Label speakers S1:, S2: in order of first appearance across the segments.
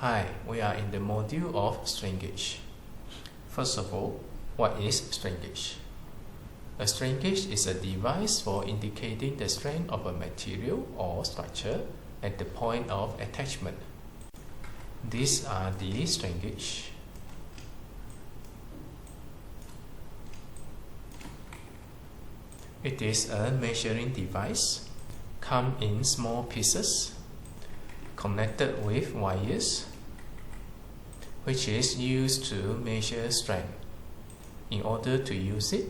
S1: Hi, we are in the module of strain gauge. First of all, what is strain gauge? A strain gauge is a device for indicating the strength of a material or structure at the point of attachment. These are the strain gauge. It is a measuring device, come in small pieces, connected with wires, which is used to measure strength. In order to use it,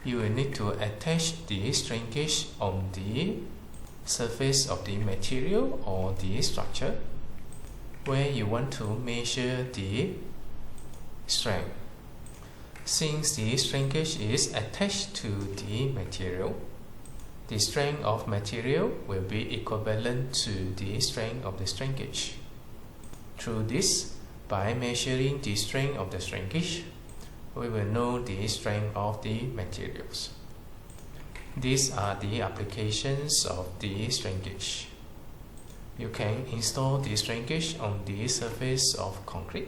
S1: you will need to attach the strain gauge on the surface of the material or the structure where you want to measure the strength. Since the strain gauge is attached to the material, the strength of material will be equivalent to the strength of the strain gauge. Through this, by measuring the strength of the strain gauge, we will know the strength of the materials. These are the applications of the strain gauge. You can install the strain gauge on the surface of concrete.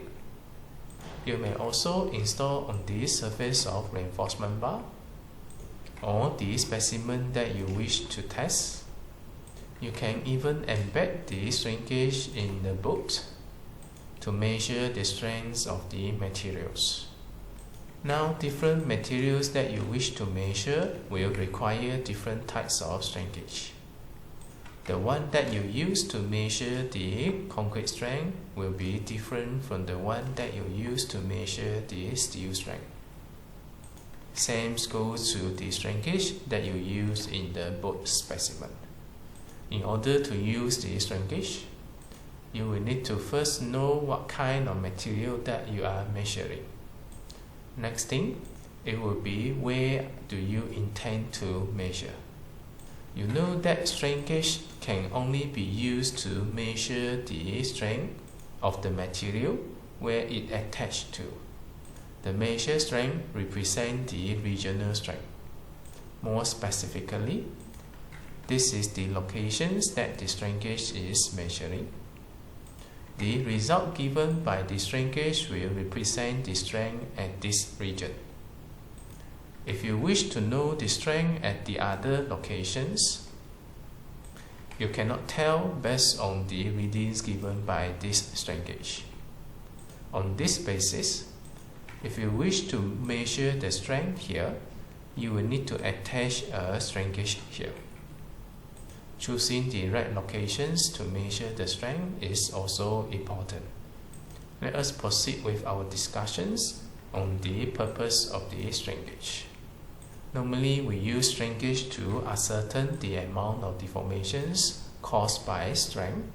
S1: You may also install on the surface of reinforcement bar or the specimen that you wish to test. You can even embed the strain gauge in the boat to measure the strength of the materials. Now, different materials that you wish to measure will require different types of strain gauge. The one that you use to measure the concrete strength will be different from the one that you use to measure the steel strength. Same goes to the strain gauge that you use in the boat specimen. In order to use the strain gauge, you will need to first know what kind of material that you are measuring. Next thing, it will be where do you intend to measure. You know that strain gauge can only be used to measure the strength of the material where it attached to. The measured strength represents the regional strength. More specifically, this is the locations that the strain gauge is measuring. The result given by the strain gauge will represent the strength at this region. If you wish to know the strength at the other locations, you cannot tell based on the readings given by this strain gauge. On this basis, if you wish to measure the strength here, you will need to attach a strain gauge here. Choosing the right locations to measure the strength is also important. Let us proceed with our discussions on the purpose of the strain gauge. Normally, we use strain gauge to ascertain the amount of deformations caused by strength,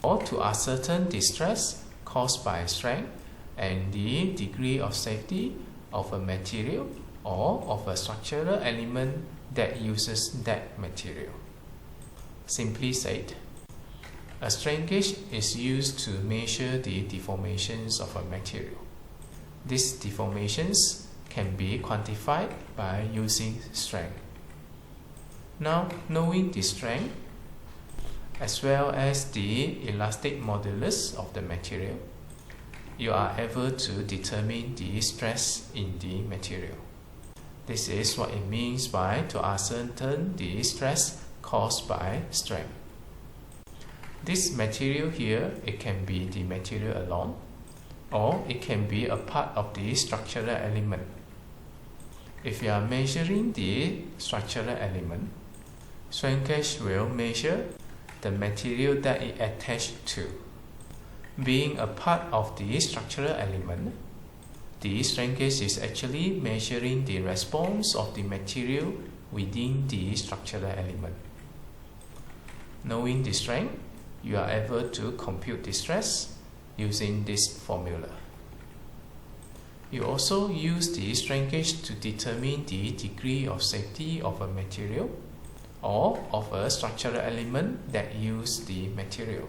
S1: or to ascertain the stress caused by strength and the degree of safety of a material or of a structural element that uses that material. Simply said, a strain gauge is used to measure the deformations of a material. These deformations can be quantified by using strength. Now, knowing the strength as well as the elastic modulus of the material, you are able to determine the stress in the material. This is what it means by to ascertain the stress caused by strength. This material here, it can be the material alone, or it can be a part of the structural element. If you are measuring the structural element, strain gauge will measure the material that it attached to. Being a part of the structural element, the strain gauge is actually measuring the response of the material within the structural element. Knowing the strength, you are able to compute the stress using this formula. You also use the strain gauge to determine the degree of safety of a material or of a structural element that use the material.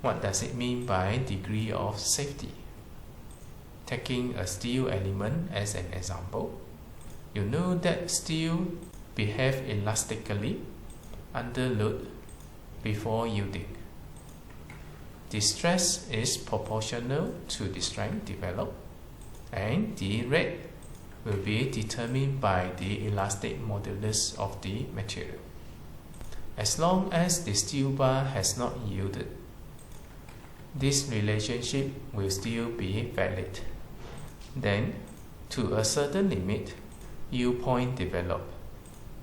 S1: What does it mean by degree of safety? Taking a steel element as an example, you know that steel behave elastically under load before yielding. the stress is proportional to the strength developed, and the rate will be determined by the elastic modulus of the material. As long as the steel bar has not yielded, this relationship will still be valid. Then, to a certain limit, yield point develop.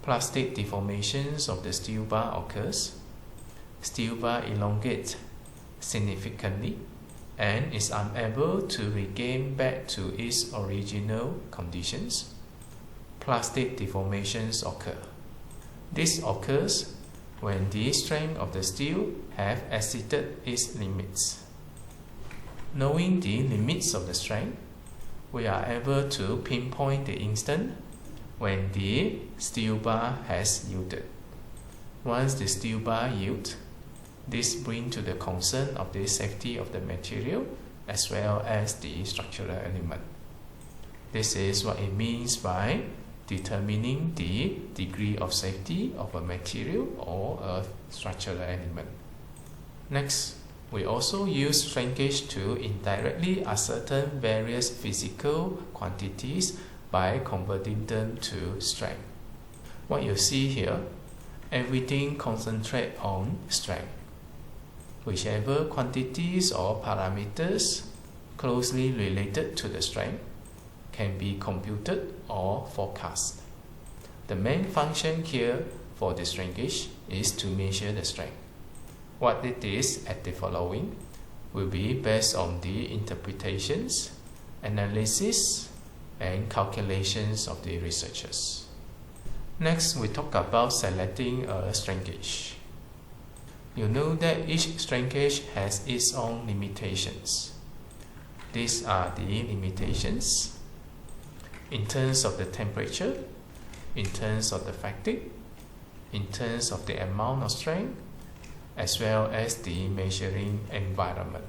S1: Plastic deformations of the steel bar occurs. Steel bar elongates significantly and is unable to regain back to its original conditions. Plastic deformations occur. This occurs when the strength of the steel have exceeded its limits. Knowing the limits of the strength, we are able to pinpoint the instant when the steel bar has yielded. Once the steel bar yields, this brings to the concern of the safety of the material as well as the structural element. This is what it means by determining the degree of safety of a material or a structural element. Next, we also use strain gauge to indirectly ascertain various physical quantities by converting them to strength. What you see here, everything concentrates on strength. Whichever quantities or parameters closely related to the strength can be computed or forecast. The main function here for the strain gauge is to measure the strength. What it is at the following will be based on the interpretations, analysis, and calculations of the researchers. Next, we talk about selecting a strain gauge. You know that each strain gauge has its own limitations. These are the limitations in terms of the temperature, in terms of the fatigue, in terms of the amount of strength, as well as the measuring environment.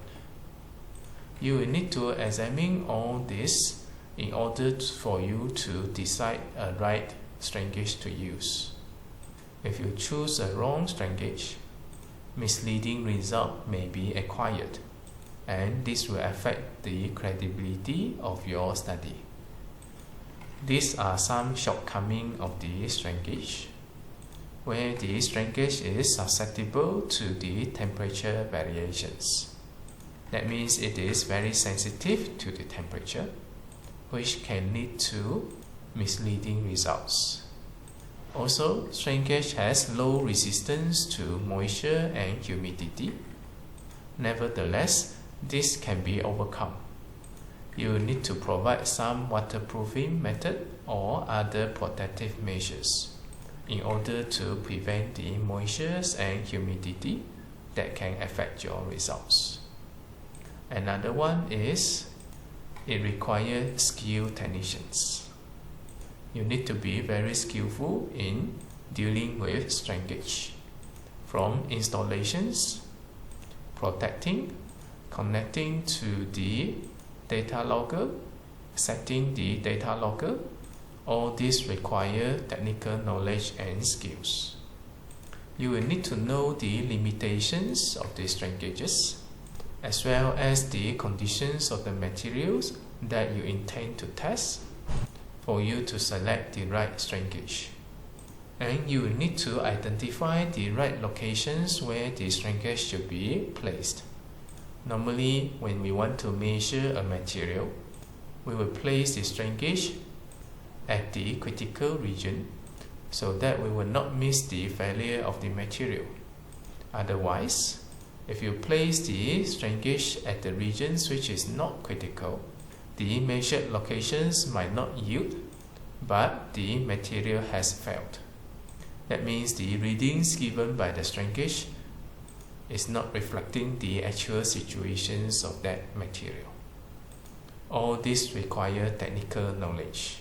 S1: You will need to examine all this in order for you to decide a right strain gauge to use. If you choose a wrong strain gauge, misleading result may be acquired, and this will affect the credibility of your study. These are some shortcomings of the strain gauge, where the strain gauge is susceptible to the temperature variations. That means it is very sensitive to the temperature, which can lead to misleading results. Also, strain gauge has low resistance to moisture and humidity. Nevertheless, this can be overcome. You will need to provide some waterproofing method or other protective measures in order to prevent the moisture and humidity that can affect your results. Another one is it requires skilled technicians. You need to be very skillful in dealing with strain gauge, from installations, protecting, connecting to the data logger, setting the data logger. All this require technical knowledge and skills. You will need to know the limitations of the strain gauges, as well as the conditions of the materials that you intend to test, for you to select the right strain gauge. And you will need to identify the right locations where the strain gauge should be placed. Normally, when we want to measure a material, we will place the strain gauge at the critical region so that we will not miss the failure of the material. Otherwise, if you place the strain gauge at the regions which is not critical, the measured locations might not yield, but the material has failed. That means the readings given by the strain gauge is not reflecting the actual situations of that material. All this require technical knowledge.